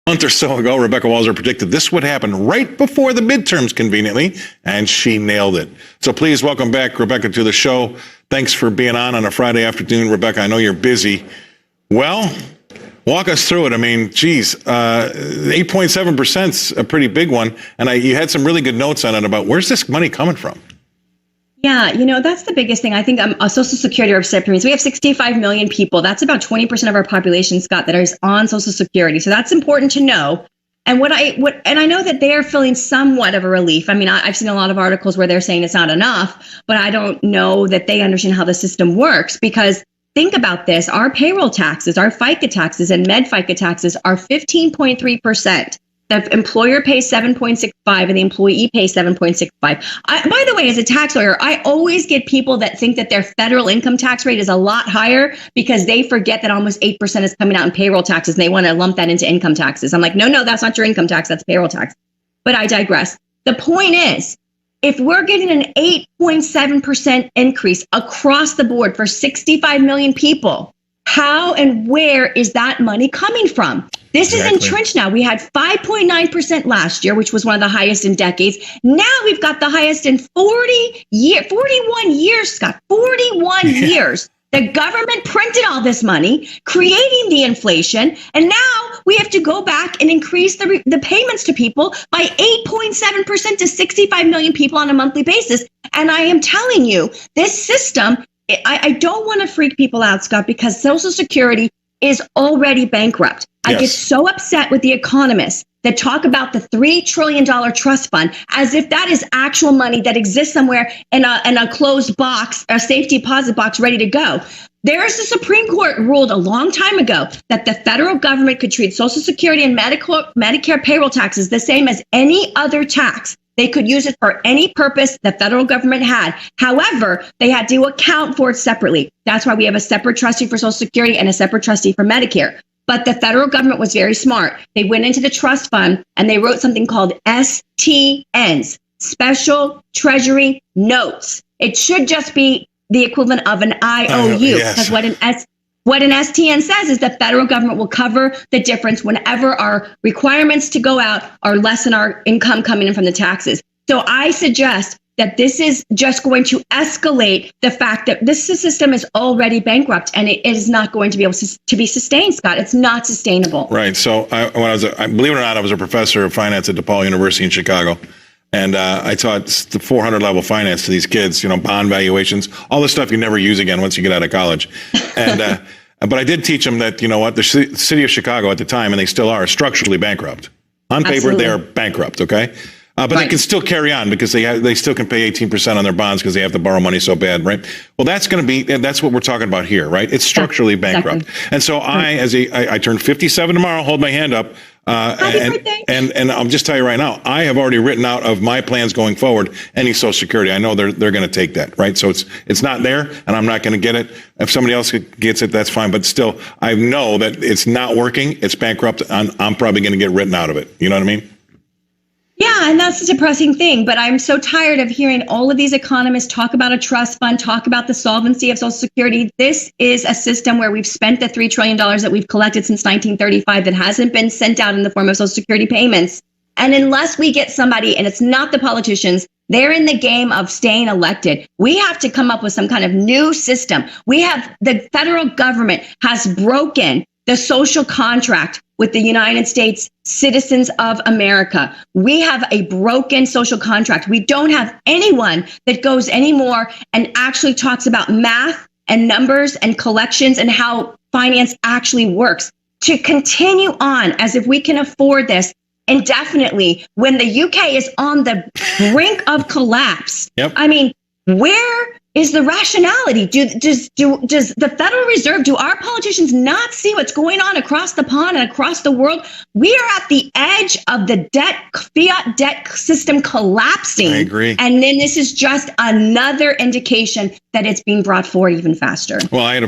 month or so ago, Rebecca Walser predicted this would happen right before the midterms, conveniently, and she nailed it. So please welcome back Rebecca to the show. Thanks for being on a Friday afternoon, Rebecca. I know you're busy. Well, walk us through it. I mean, geez, 8.7% is a pretty big one, and you had some really good notes on it about where's this money coming from? Yeah, that's the biggest thing. I think Social Security recipients. We have 65 million people. That's about 20% of our population, Scott, that is on Social Security. So that's important to know. And I know that they are feeling somewhat of a relief. I mean, I've seen a lot of articles where they're saying it's not enough, but I don't know that they understand how the system works, because think about this. Our payroll taxes, our FICA taxes and med FICA taxes are 15.3%. The employer pays 7.65 and the employee pays 7.65. By the way, as a tax lawyer, I always get people that think that their federal income tax rate is a lot higher because they forget that almost 8% is coming out in payroll taxes and they want to lump that into income taxes. I'm like, no, that's not your income tax, that's payroll tax. But I digress. The point is, if we're getting an 8.7% increase across the board for 65 million people, how and where is that money coming from? This is entrenched now. We had 5.9% last year, which was one of the highest in decades. Now we've got the highest in 41 years, Scott, 41 years. The government printed all this money, creating the inflation, and now we have to go back and increase the payments to people by 8.7% to 65 million people on a monthly basis. And I am telling you, this system, I don't want to freak people out, Scott, because Social Security is already bankrupt. I get so upset with the economists that talk about the $3 trillion trust fund as if that is actual money that exists somewhere in a closed box, a safety deposit box ready to go. There is the Supreme Court ruled a long time ago that the federal government could treat Social Security and Medicare payroll taxes the same as any other tax. They could use it for any purpose the federal government had. However, they had to account for it separately. That's why we have a separate trustee for Social Security and a separate trustee for Medicare. But the federal government was very smart. They went into the trust fund and they wrote something called STNs, Special Treasury Notes. It should just be the equivalent of an IOU, because what an STN says is the federal government will cover the difference whenever our requirements to go out are less than our income coming in from the taxes. So I suggest that this is just going to escalate the fact that this system is already bankrupt and it is not going to be able to be sustained, Scott. It's not sustainable. Right. So believe it or not, I was a professor of finance at DePaul University in Chicago. And I taught the 400 level finance to these kids, bond valuations, all the stuff you never use again once you get out of college. And but I did teach them that, the city of Chicago at the time, and they still are, structurally bankrupt. On paper, they are bankrupt, okay? But they can still carry on because they still can pay 18% on their bonds because they have to borrow money so bad, right? Well, that's what we're talking about here, right? It's structurally bankrupt. Exactly. And so I turn 57 tomorrow, hold my hand up. And I'll just tell you right now, I have already written out of my plans going forward any Social Security. I know they're going to take that, right? So it's not there, and I'm not going to get it. If somebody else gets it, that's fine. But still, I know that it's not working. It's bankrupt. I'm probably going to get written out of it. You know what I mean? Yeah, and that's the depressing thing. But I'm so tired of hearing all of these economists talk about a trust fund, talk about the solvency of Social Security. This is a system where we've spent the $3 trillion that we've collected since 1935 that hasn't been sent out in the form of Social Security payments. And unless we get somebody, and it's not the politicians, they're in the game of staying elected. We have to come up with some kind of new system. The federal government has broken the social contract with the United States citizens of America. We have a broken social contract. We don't have anyone that goes anymore and actually talks about math and numbers and collections and how finance actually works. To continue on as if we can afford this indefinitely when the UK is on the brink of collapse. Yep. I mean, where is the rationality? Does the Federal Reserve, do our politicians not see what's going on across the pond and across the world? We are at the edge of the fiat debt system collapsing. I agree. And then this is just another indication that it's being brought forward even faster. Well, I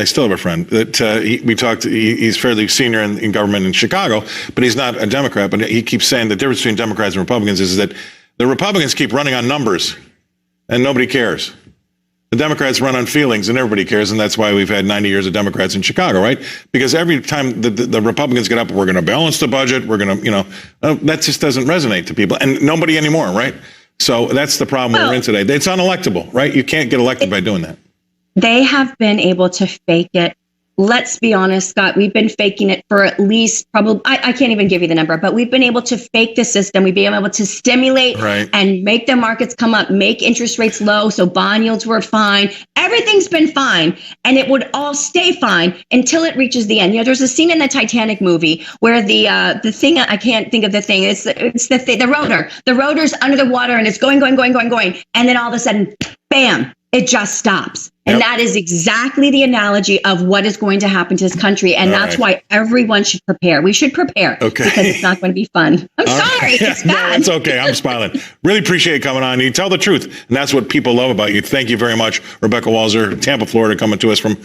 still have a friend that we talked to. He's fairly senior in government in Chicago, but he's not a Democrat. But he keeps saying the difference between Democrats and Republicans is that the Republicans keep running on numbers and nobody cares. The Democrats run on feelings, and everybody cares, and that's why we've had 90 years of Democrats in Chicago, right? Because every time the Republicans get up, we're going to balance the budget, we're going to, that just doesn't resonate to people, and nobody anymore, right? So that's the problem we're in today. It's unelectable, right? You can't get elected by doing that. They have been able to fake it. Let's be honest, Scott, we've been faking it for at least probably, I can't even give you the number, but we've been able to fake the system. We've been able to stimulate and make the markets come up, make interest rates low. So bond yields were fine. Everything's been fine. And it would all stay fine until it reaches the end. There's a scene in the Titanic movie where the thing, I can't think of the thing. It's the thing, the rotor. The rotor's under the water and it's going. And then all of a sudden, bam, it just stops. And that is exactly the analogy of what is going to happen to this country. And that's why everyone should prepare. We should prepare because it's not going to be fun. I'm sorry. It's bad. No, it's okay. I'm smiling. Really appreciate you coming on. You tell the truth. And that's what people love about you. Thank you very much, Rebecca Walser, Tampa, Florida, coming to us from